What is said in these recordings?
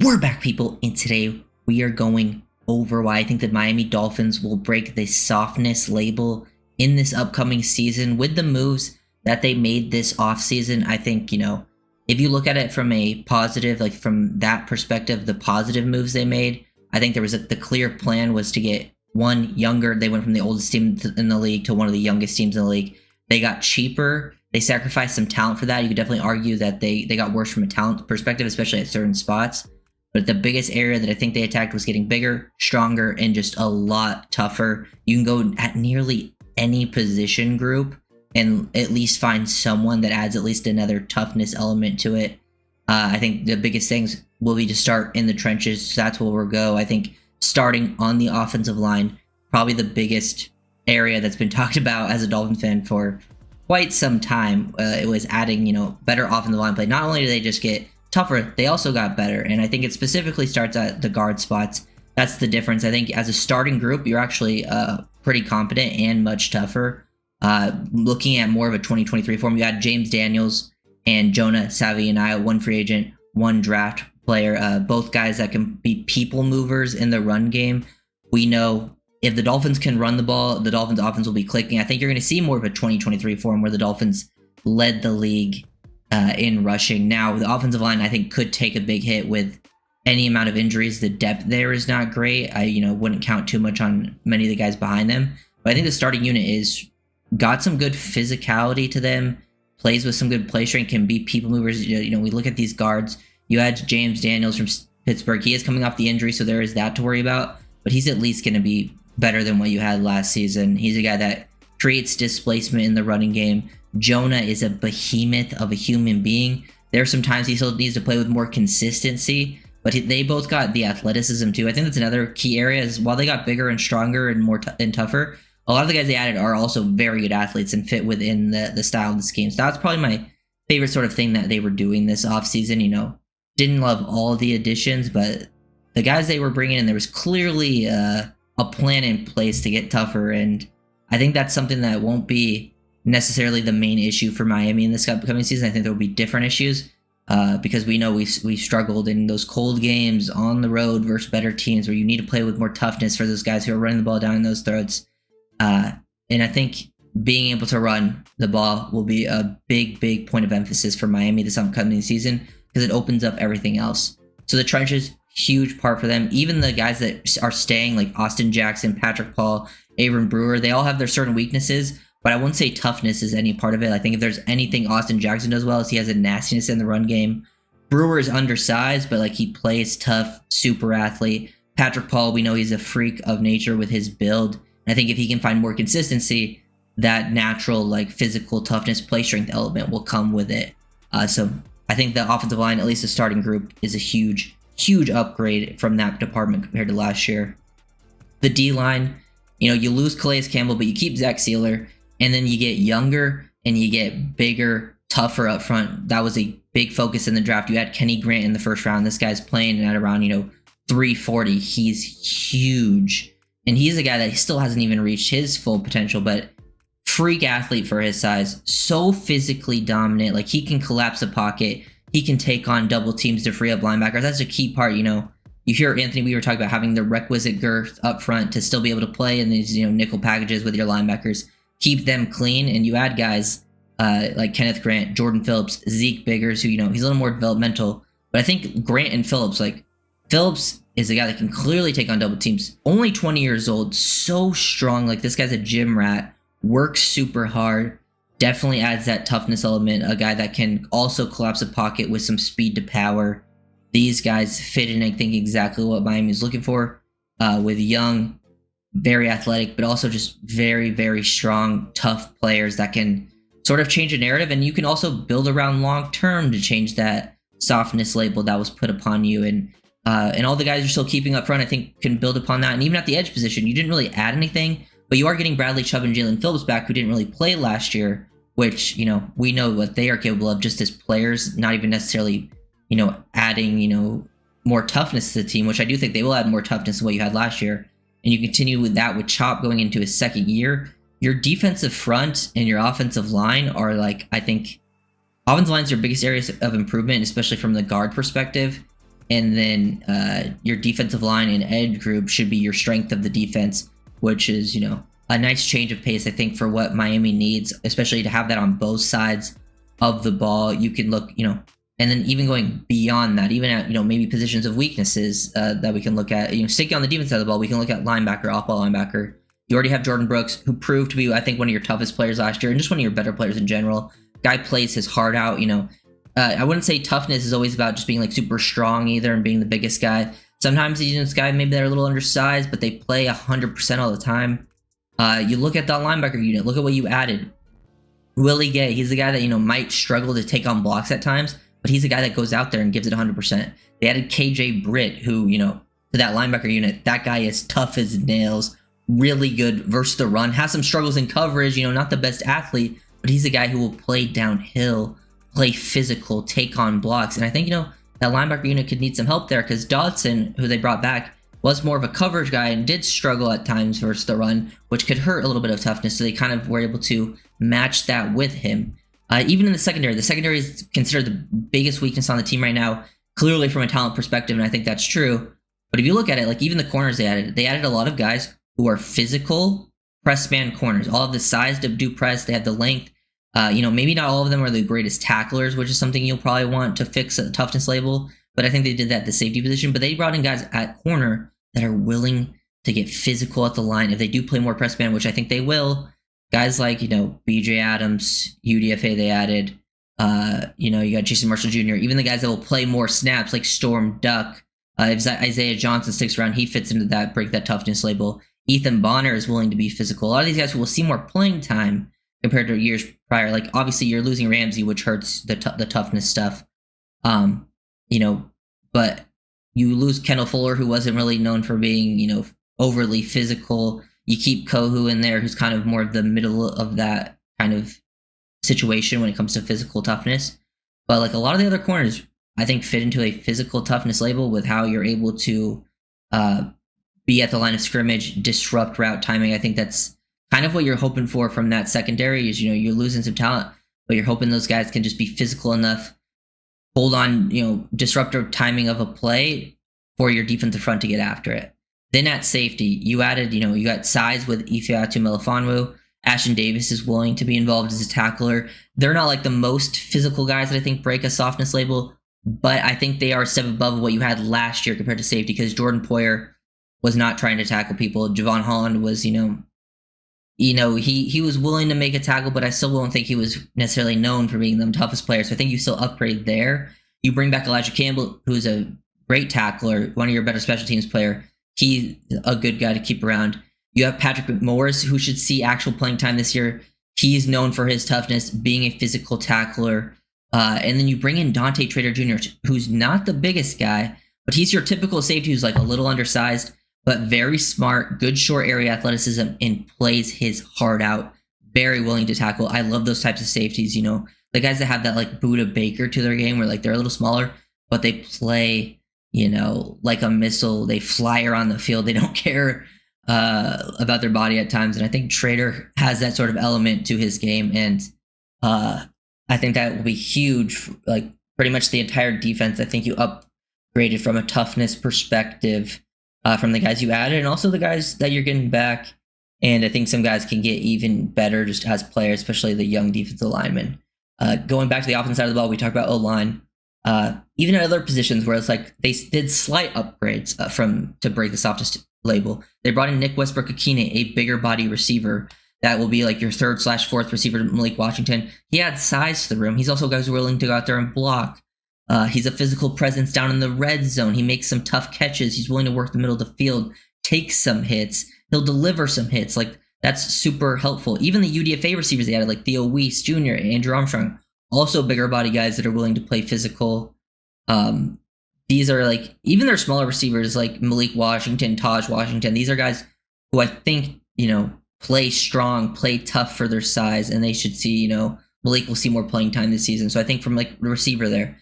We're back, people, and today we are going over why I think the Miami Dolphins will break the softness label in this upcoming season with the moves that they made this offseason. I think, if you look at it from a positive, like from that perspective, the positive moves they made, I think there was the clear plan was to get one younger. They went from the oldest team in the league to one of the youngest teams in the league. They got cheaper. They sacrificed some talent for that. You could definitely argue that they got worse from a talent perspective, especially at certain spots. But the biggest area that I think they attacked was getting bigger, stronger, and just a lot tougher. You can go at nearly any position group and at least find someone that adds at least another toughness element to it. I think the biggest things will be to start in the trenches. So that's where we'll go. I think starting on the offensive line, probably the biggest area that's been talked about as a Dolphin fan for quite some time. It was adding, better offensive line play. Not only do they just get tougher, they also got better, and I think it specifically starts at the guard spots. That's the difference. I think as a starting group, you're actually pretty competent and much tougher. Looking at more of a 2023 form, you had James Daniels and Jonah Savianaya, one free agent, one draft player, both guys that can be people movers in the run game. We know if the Dolphins can run the ball, the Dolphins offense will be clicking. I think you're going to see more of a 2023 form where the Dolphins led the league in rushing. Now, the offensive line, I think, could take a big hit with any amount of injuries. The depth there is not great. I, wouldn't count too much on many of the guys behind them. But I think the starting unit is got some good physicality to them, plays with some good play strength, can be people movers. We look at these guards. You had James Daniels from Pittsburgh. He is coming off the injury, so there is that to worry about. But he's at least going to be better than what you had last season. He's a guy that creates displacement in the running game. Jonah is a behemoth of a human being. There are some times he still needs to play with more consistency, but they both got the athleticism too. I think that's another key area is while they got bigger and stronger and more and tougher, a lot of the guys they added are also very good athletes and fit within the style of this game. So that's probably my favorite sort of thing that they were doing this offseason. Didn't love all the additions, but the guys they were bringing in, there was clearly a plan in place to get tougher, and I think that's something that won't be necessarily the main issue for Miami in this upcoming season. I think there will be different issues because we know we've struggled in those cold games on the road versus better teams where you need to play with more toughness for those guys who are running the ball down those throats. And I think being able to run the ball will be a big point of emphasis for Miami this upcoming season because it opens up everything else. So the trenches, huge part for them. Even the guys that are staying, like Austin Jackson, Patrick Paul, Aaron Brewer, they all have their certain weaknesses. But I wouldn't say toughness is any part of it. I think if there's anything Austin Jackson does well is he has a nastiness in the run game. Brewer is undersized, but he plays tough, super athlete. Patrick Paul, we know he's a freak of nature with his build. And I think if he can find more consistency, that natural physical toughness, play strength element will come with it. So I think the offensive line, at least the starting group, is a huge upgrade from that department compared to last year. The D-line, you lose Calais Campbell, but you keep Zach Sealer. And then you get younger and you get bigger, tougher up front. That was a big focus in the draft. You had Kenny Grant in the first round. This guy's playing at around, 340. He's huge. And he's a guy that still hasn't even reached his full potential, but freak athlete for his size. So physically dominant. He can collapse a pocket. He can take on double teams to free up linebackers. That's a key part, You hear Anthony, we were talking about having the requisite girth up front to still be able to play in these, nickel packages with your linebackers. Keep them clean, and you add guys like Kenneth Grant, Jordan Phillips, Zeke Biggers, who, he's a little more developmental. But I think Grant and Phillips, Phillips is a guy that can clearly take on double teams. Only 20 years old, so strong. This guy's a gym rat, works super hard, definitely adds that toughness element. A guy that can also collapse a pocket with some speed to power. These guys fit in, I think, exactly what Miami's looking for with young, very athletic, but also just very strong, tough players that can sort of change a narrative. And you can also build around long term to change that softness label that was put upon you. And all the guys you're still keeping up front, I think, can build upon that. And even at the edge position, you didn't really add anything, but you are getting Bradley Chubb and Jalen Phillips back, who didn't really play last year, which, we know what they are capable of just as players, not even necessarily, adding, more toughness to the team, which I do think they will add more toughness than what you had last year. And you continue with that with Chop going into his second year, your defensive front and your offensive line are I think offensive line is your biggest areas of improvement, especially from the guard perspective. and then your defensive line and edge group should be your strength of the defense, which is, you know, a nice change of pace, I think, for what Miami needs, especially to have that on both sides of the ball. You can look, you know, and then even going beyond that, even at, you know, maybe positions of weaknesses that we can look at, you know, sticking on the defense side of the ball, we can look at linebacker, off-ball linebacker. You already have Jordan Brooks, who proved to be, I think, one of your toughest players last year and just one of your better players in general. Guy plays his heart out, you know. I wouldn't say toughness is always about just being like super strong either and being the biggest guy. Sometimes these this guy, maybe they're a little undersized, but they play 100% all the time. You look at that linebacker unit, look at what you added. Willie Gay, he's the guy that, you know, might struggle to take on blocks at times, but he's a guy that goes out there and gives it 100%. They added KJ Britt, who, you know, to that linebacker unit, that guy is tough as nails, really good versus the run, has some struggles in coverage, you know, not the best athlete, but he's a guy who will play downhill, play physical, take on blocks. And I think, you know, that linebacker unit could need some help there because Dodson, who they brought back, was more of a coverage guy and did struggle at times versus the run, which could hurt a little bit of toughness. So they kind of were able to match that with him. Even in the secondary is considered the biggest weakness on the team right now, clearly from a talent perspective, and I think that's true. But if you look at it, like even the corners they added a lot of guys who are physical press man corners. All of the size to do press, they have the length. You know, maybe not all of them are the greatest tacklers, which is something you'll probably want to fix a toughness label. But I think they did that at the safety position. But they brought in guys at corner that are willing to get physical at the line. If they do play more press man, which I think they will, guys like, you know, BJ Adams, UDFA they added. You know, you got Jason Marshall Jr., even the guys that will play more snaps like Storm Duck. If Isaiah Johnson sticks around, he fits into that break that toughness label. Ethan Bonner is willing to be physical. A lot of these guys who will see more playing time compared to years prior. Like, obviously, you're losing Ramsey, which hurts the toughness stuff. You know, but you lose Kendall Fuller, who wasn't really known for being, you know, overly physical. You keep Kohu in there, who's kind of more of the middle of that kind of situation when it comes to physical toughness. But like a lot of the other corners, I think fit into a physical toughness label with how you're able to be at the line of scrimmage, disrupt route timing. I think that's kind of what you're hoping for from that secondary is, you know, you're losing some talent, but you're hoping those guys can just be physical enough, hold on, you know, disruptive timing of a play for your defensive front to get after it. Then at safety, you added, you know, you got size with Ifeatu Melifonwu. Ashton Davis is willing to be involved as a tackler. They're not like the most physical guys that I think break a softness label, but I think they are a step above what you had last year compared to safety because Jordan Poyer was not trying to tackle people. Javon Holland was, he was willing to make a tackle, but I still don't think he was necessarily known for being the toughest player. So I think you still upgrade there. You bring back Elijah Campbell, who's a great tackler, one of your better special teams player. He's a good guy to keep around. You have Patrick McMorris, who should see actual playing time this year. He's known for his toughness, being a physical tackler. And then you bring in Dante Trader Jr., who's not the biggest guy, but he's your typical safety who's like a little undersized, but very smart, good short area athleticism, and plays his heart out. Very willing to tackle. I love those types of safeties, you know, the guys that have that like Buda Baker to their game where like they're a little smaller, but they play, you know, like a missile. They fly around the field. They don't care about their body at times. And I think Trader has that sort of element to his game. And I think that will be huge. Like pretty much the entire defense, I think you upgraded from a toughness perspective from the guys you added and also the guys that you're getting back. And I think some guys can get even better just as players, especially the young defensive linemen. Going back to the offensive side of the ball, we talked about O-line. Even at other positions where it's like they did slight upgrades to break the softest label. They brought in Nick Westbrook-Akine, a bigger body receiver that will be like your 3rd/4th receiver to Malik Washington. He adds size to the room. He's also a guy who's willing to go out there and block. He's a physical presence down in the red zone. He makes some tough catches. He's willing to work the middle of the field, take some hits. He'll deliver some hits. Like that's super helpful. Even the UDFA receivers they added, like Theo Weiss Jr., Andrew Armstrong, also bigger body guys that are willing to play physical. These are like, even their smaller receivers like Malik Washington, Taj Washington, these are guys who I think, you know, play strong, play tough for their size, and they should see, you know, Malik will see more playing time this season. So I think from like the receiver there.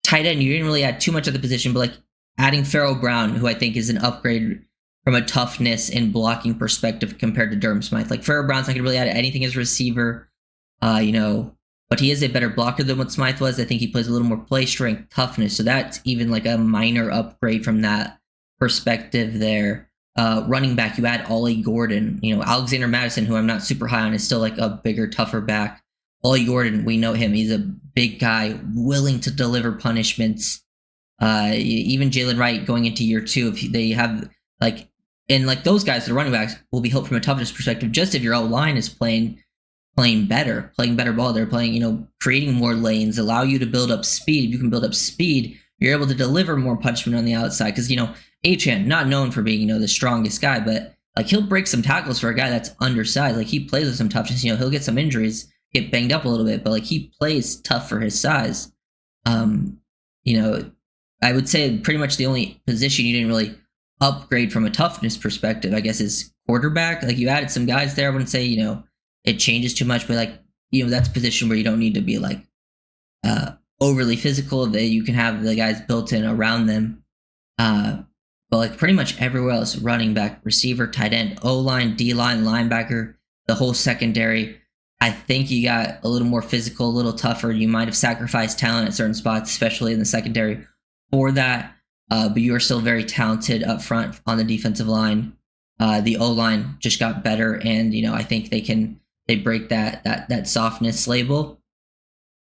Tight end, you didn't really add too much of the position, but like adding Pharaoh Brown, who I think is an upgrade from a toughness and blocking perspective compared to Durham Smythe. Like Pharaoh Brown's not going to really add anything as a receiver. You know, but he is a better blocker than what Smythe was. I think he plays a little more play strength, toughness. So that's even like a minor upgrade from that perspective there. Running back, you add Ollie Gordon. Alexander Madison, who I'm not super high on, is still like a bigger, tougher back. Ollie Gordon, we know him. He's a big guy, willing to deliver punishments. Even Jalen Wright going into year 2, if they have those guys, the running backs, will be helped from a toughness perspective. Just if your O-line is playing better ball, they're playing, creating more lanes, allow you to build up speed. If you can build up speed, you're able to deliver more punishment on the outside. Because, Achane, not known for being, the strongest guy, but he'll break some tackles for a guy that's undersized. He plays with some toughness. He'll get some injuries, get banged up a little bit, but he plays tough for his size. I would say pretty much the only position you didn't really upgrade from a toughness perspective, I guess, is quarterback. You added some guys there. I wouldn't say, it changes too much, but that's a position where you don't need to be overly physical. That you can have the guys built in around them. But pretty much everywhere else, running back, receiver, tight end, O-line, D-line, linebacker, the whole secondary, I think you got a little more physical, a little tougher. You might have sacrificed talent at certain spots, especially in the secondary, for that. But you are still very talented up front on the defensive line. The O-line just got better, and I think they break that softness label.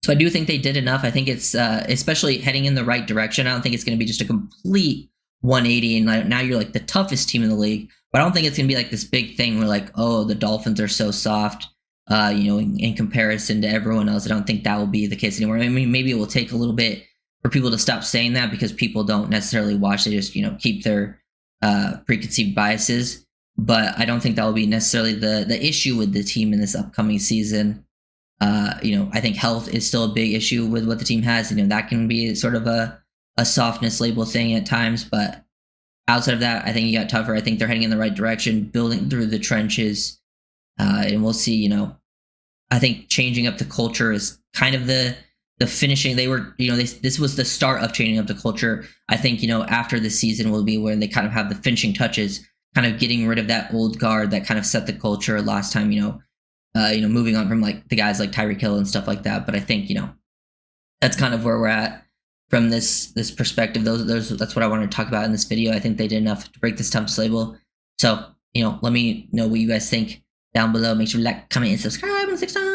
So I do think they did enough. I think it's especially heading in the right direction. I don't think it's going to be just a complete 180 and now you're the toughest team in the league. But I don't think it's going to be this big thing where oh, the Dolphins are so soft, in comparison to everyone else. I don't think that will be the case anymore. I mean, maybe it will take a little bit for people to stop saying that because people don't necessarily watch. They just, keep their preconceived biases. But I don't think that will be necessarily the issue with the team in this upcoming season. I think health is still a big issue with what the team has. That can be sort of a softness label thing at times. But outside of that, I think you got tougher. I think they're heading in the right direction, building through the trenches. And we'll see, I think changing up the culture is kind of the finishing. They were, this was the start of changing up the culture. I think, after the season will be where they kind of have the finishing touches, kind of getting rid of that old guard that kind of set the culture last time, moving on from the guys like Tyreek Hill and stuff like that. But I think, that's kind of where we're at from this perspective. That's what I wanted to talk about in this video. I think they did enough to break this toughness label. So, let me know what you guys think down below. Make sure to like, comment, and subscribe. And 6 times.